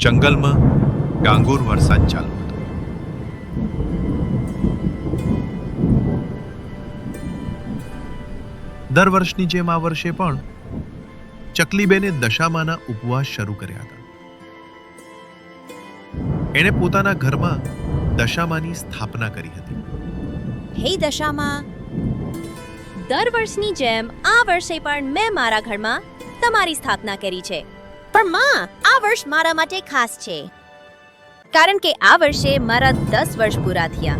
જંગલમાં ડાંગોર વરસાદ ચાલુ હતો. દર વર્ષની જેમ આ વર્ષે પણ ચકલીબેને દશામાના ઉપવાસ શરૂ કર્યા હતા. એણે પોતાના ઘરમાં દશામાની સ્થાપના કરી હતી. હે દશામાં, દર વર્ષની જેમ આ વર્ષે પણ મેં મારા ઘરમાં તમારી સ્થાપના કરી છે. પણ માં, આ વર્ષ મારા માટે ખાસ છે, કારણ કે આ વર્ષે મારા 10 વર્ષ પૂરા થયા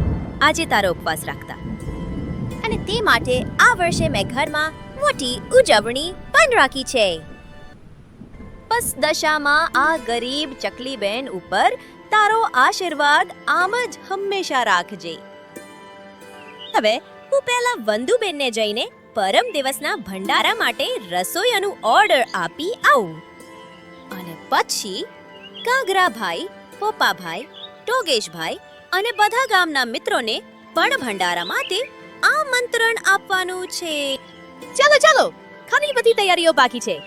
આજે તારો ઉપવાસ રાખતા, અને તે માટે આ વર્ષે મેં ઘરમાં મોટી ઉજવણી પણ રાખી છે. બસ દશામાં, આ ગરીબ ચકલીબેન ઉપર તારો આશીર્વાદ આમ જ હંમેશા રાખજે. હવે હું પહેલા વંદુબેનને જઈને પરમ દિવસના ભંડારા માટે રસોઈયાનું ઓર્ડર આપી આવું, અને પછી કાગરાભાઈ, પોપાભાઈ, ટોગેશભાઈ અને બધા ગામના મિત્રોને પણ ભંડારા માટે આમંત્રણ આપવાનું છે. ચાલો ચાલો, ઘણી બધી તૈયારીઓ બાકી છે.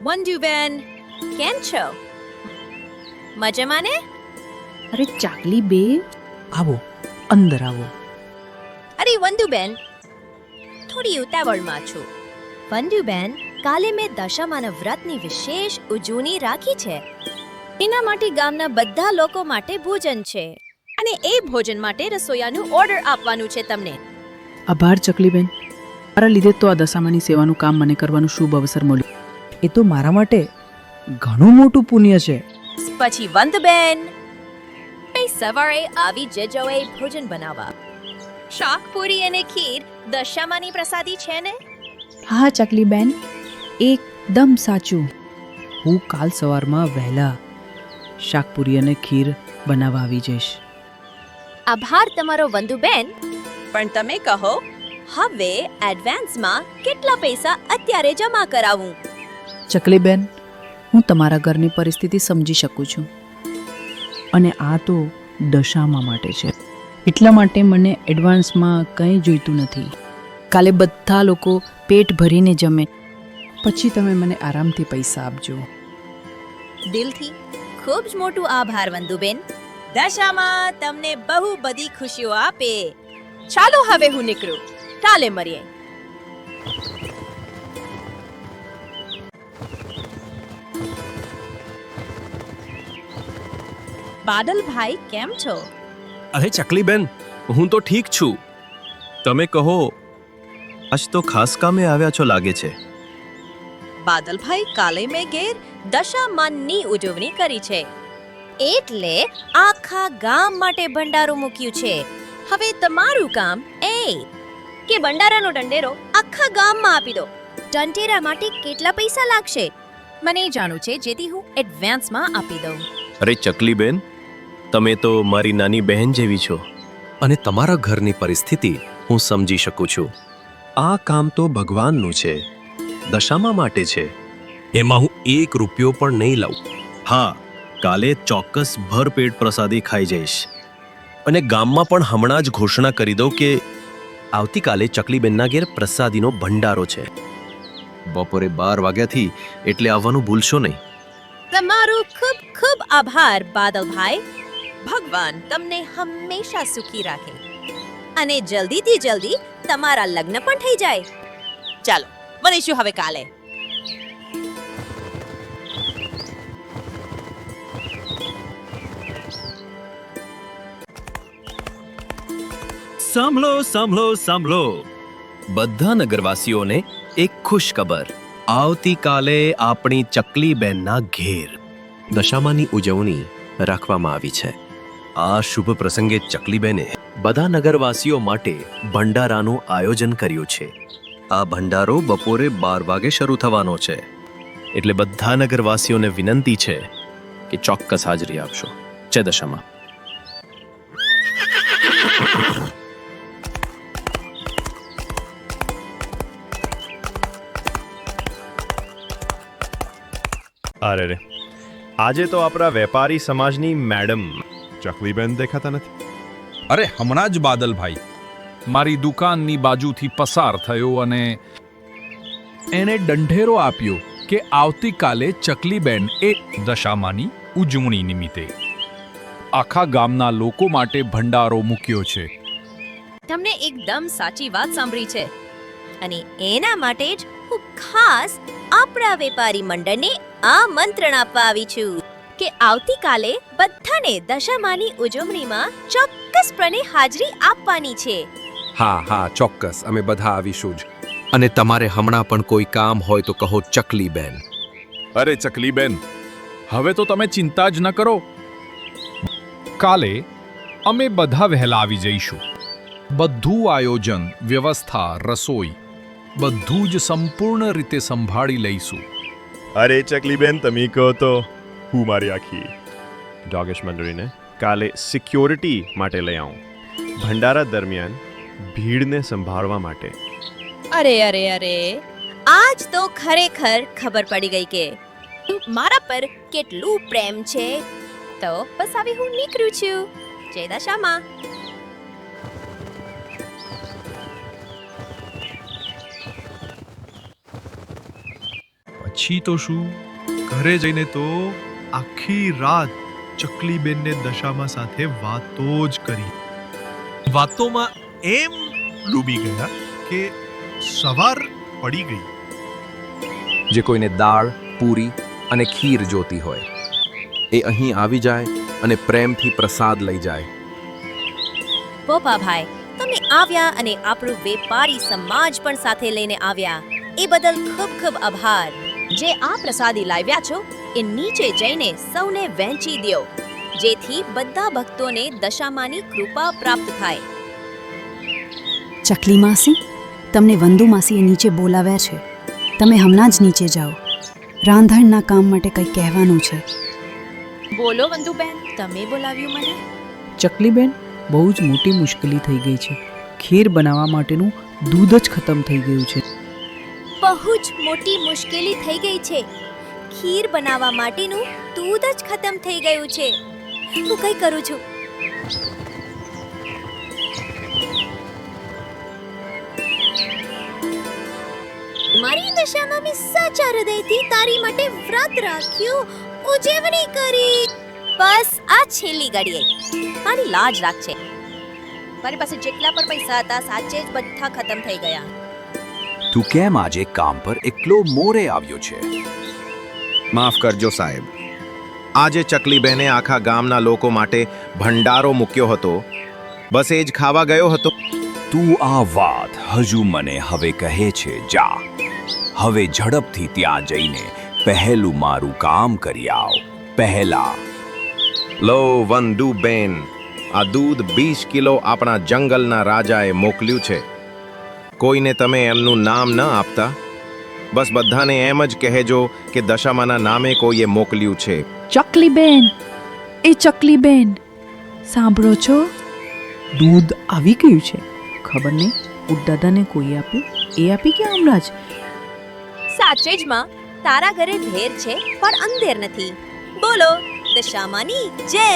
વંદુબેન, કેમ છો? મજામાં ને? અરે ચાકલી બે, આવો, અંદર આવો. અરે વંદુબેન, થોડી ઉતાવળમાં છું. વંદુબેન, કાલે મેં દશામાના વ્રતની વિશેષ ઉજવણી રાખી છે. એના માટે ગામના બધા લોકો માટે ભોજન છે, અને એ ભોજન માટે રસોઈયાનું ઓર્ડર આપવાનું છે તમને. આભાર ચકલીબેન, મારા લીધે તો આ દશામાની સેવાનું કામ મને કરવાનું શુભ અવસર મળ્યો. એ તો મારા માટે ઘણું મોટું પુણ્ય છે. પછી વંદબેન, એ સવારે આવી જજો એ ભોજન બનાવવા. શાક પૂરી અને ખીર દશામાની પ્રસાદી છે ને? હા ચકલીબેન, એકદમ સાચું. હું કાલ સવારમાં વહેલા શાકપુરી અને ખીર બનાવવા આવી જઈશ. આભાર તમારો વંદુબેન. પણ તમે કહો, હવે એડવાન્સમાં કેટલા પૈસા અત્યારે જમા કરાવું? ચકલીબેન, હું તમારા ઘરની પરિસ્થિતિ સમજી શકું છું, અને આ તો દશામા માટે છે, એટલા માટે મને એડવાન્સમાં કંઈ જોઈતું નથી. કાલે બધા લોકો પેટ ભરીને જમે, પછી તમે મને આરામથી પૈસા આપજો. દિલથી ખૂબ જ મોટું આભાર વંદુબેન. દશામાં તમને બહુ બધી ખુશીઓ આપે. ચાલો હવે હું નીકળું, કાલે મળીએ. બાદલભાઈ, કેમ છો? અરે ચકલીબેન, હું તો ઠીક છું. તમે કહો, આજ તો ખાસ કામે આવ્યા છો લાગે છે. બાદલભાઈ, કાલે મેં ઘેર દશામાની ઉજવણી કરી છે, એટલે આખા ગામ માટે ભંડારો મૂક્યું છે. હવે તમારું કામ એ કે ભંડારાનો દંડેરો આખા ગામમાં આપી દો. દંડેરા માટે કેટલા પૈસા લાગશે મને જાણવું છે, જેથી હું એડવાન્સમાં આપી દઉં. અરે ચકલીબેન, તમે તો મારી નાની બહેન જેવી છો, અને તમારા ઘરની પરિસ્થિતિ હું સમજી શકું છું. આ કામ તો ભગવાનનું છે, દશામા માટે છે. એમાં હું 1 રૂપિયો પણ નહીં લાવું. હા, કાલે ચોક્કસ ભરપેટ પ્રસાદી ખાઈ જઈશ, અને ગામમાં પણ હમણાં જ ઘોષણા કરી દઉં કે આવતીકાલે ચકલીબેનના ઘેર પ્રસાદીનો ભંડારો છે. બપોરે 12 વાગ્યાથી એટલે આવવાનું ભૂલશો નહીં. તમારો ખૂબ ખૂબ આભાર બાદલભાઈ. ભગવાન તમને હંમેશા સુખી રાખે, અને જલ્દીથી જલ્દી તમારા લગ્ન પણ થઈ જાય. ચાલો મળીશું હવે કાલે. સાંભળો સાંભળો સાંભળો, બધા નગરવાસીઓને એક ખુશ ખબર. આવતીકાલે આપણી ચકલીબેનના ઘેર દશામાની ઉજવણી રાખવામાં આવી છે. આ શુભ પ્રસંગે ચકલીબેને બધા નગરવાસીઓ માટે ભંડારાનું આયોજન કર્યું છે. આ ભંડારો બપોરે 12 વાગે શરૂ થવાનો છે, એટલે બધા નગરવાસીઓને વિનંતી છે કે ચોક્કસ હાજરી આપશો. જય દશામા. અરે રે, આજે તો આપણા વેપારી સમાજની મેડમ ચકલીબેન દેખાતા નથી. અરે હમણાં જ બાદલભાઈ મારી દુકાનની બાજુથી પસાર થયો અને એણે દંઢેરો આપ્યો કે આવતીકાલે ચકલીબેન એ દશામાની ઉજવણી નિમિત્તે આખા ગામના લોકો માટે ભંડારો મૂક્યો છે. તમને એકદમ સાચી વાત સાંભળી છે અને એના માટે જ હું ખાસ આપણા વેપારી મંડળને આમંત્રણ આપવા આવી છું કે આવતીકાલે બધાને દશામાની ઉજવણીમાં ચોક્કસપણે હાજરી આપવાની છે. હા હા ચોક્કસ અમે બધા આવીશું જ. અને તમારે હમણાં પણ કોઈ કામ હોય તો કહો ચકલીબેન. અરે ચકલીબેન, હવે તો તમે ચિંતા જ ન કરો. કાલે અમે બધા વહેલા આવી જઈશું. બધું આયોજન, વ્યવસ્થા, રસોઈ બધું જ સંપૂર્ણ રીતે સંભાળી લઈશું. અરે ચકલીબેન, તમે કહો તો હું મારી આખી ડોગેશ મંડળીને કાલે સિક્યોરિટી માટે લઈ આવું, ભંડારા દરમિયાન ભીડને સંભાળવા માટે. અરે અરે અરે, આજ તો ખરેખર ખબર પડી ગઈ કે મારા પર કેટલું પ્રેમ છે. તો બસ હવે હું નીકળું છું. જય દશામાં. પછી તો શું, ઘરે જઈને તો આખી રાત ચકલીબેનને દશામાં સાથે વાતો જ કરી. વાતોમાં એમ ડૂબી ગયા કે સવાર પડી ગઈ. જે કોઈને દાળ, પૂરી અને ખીર જોતી હોય એ અહીં આવી જાય અને પ્રેમથી પ્રસાદ લઈ જાય. પોપાભાઈ, તમે આવ્યા અને આપણું વેપારી સમાજ પણ સાથે લઈને આવ્યા એ બદલ ખૂબ ખૂબ આભાર. જે આ પ્રસાદી લાવ્યા છો એ નીચે જઈને સૌને વહેંચી દ્યો, જેથી બધા ભક્તોને દશામાની કૃપા પ્રાપ્ત થાય. ચકલી માસી, તમને વંદુ માસીએ નીચે બોલાવ્યા છે. તમે હમણાં જ નીચે જાઓ. રાંધણના કામ માટે કંઈ કહેવાનું છે. બોલો વંદુબેન, તમે બોલાવ્યું મને? ચકલીબેન, બહુ જ મોટી મુશ્કેલી થઈ ગઈ છે. ખીર બનાવવા માટેનું દૂધ જ ખતમ થઈ ગયું છે. બહુ જ મોટી મુશ્કેલી થઈ ગઈ છે. ખીર બનાવવા માટેનું દૂધ જ ખતમ થઈ ગયું છે. હું કંઈ કરું છું. મારી દશામાં મેં સાચા હૃદયથી તારી માટે વ્રત રાખ્યું, ઉજવણી કરી. બસ આ છેલ્લી ઘડીએ મારી લાજ રાખશે. મારી પાસે જેટલા પણ પૈસા હતા સાચે જ બધા ખતમ થઈ ગયા. તું કેમ આજે કામ પર એકલો મોરે આવ્યો છે? માફ કરજો સાહેબ, આજે ચકલીબેને આખા ગામના લોકો માટે ભંડારો મૂક્યો હતો, બસ એ જ ખાવા ગયો હતો. તું આ વાત હજુ મને હવે કહે છે? જા હવે ઝડપથી ત્યાં જઈને પહેલું મારું કામ કરી આવ. પહેલા લો વંદુબેન, આ દૂધ 20 કિલો આપણા જંગલના રાજાએ મોકલ્યું છે. કોઈને તમે એમનું નામ ન આપતા, બસ બધાને એમ જ કહેજો કે દશામાના નામે કોઈએ મોકલ્યું છે. ચકલીબેન, એ ચકલીબેન, સાંભળો છો? દૂધ આવી ગયું છે. ખબર નહીં ઉડદાદાને કોઈ આપ્યું, એ આપી કે હમણાં જ? સાચે જ માં, તારા ઘરે ભેર છે પણ અંધેર નથી. બોલો દશામાની જય.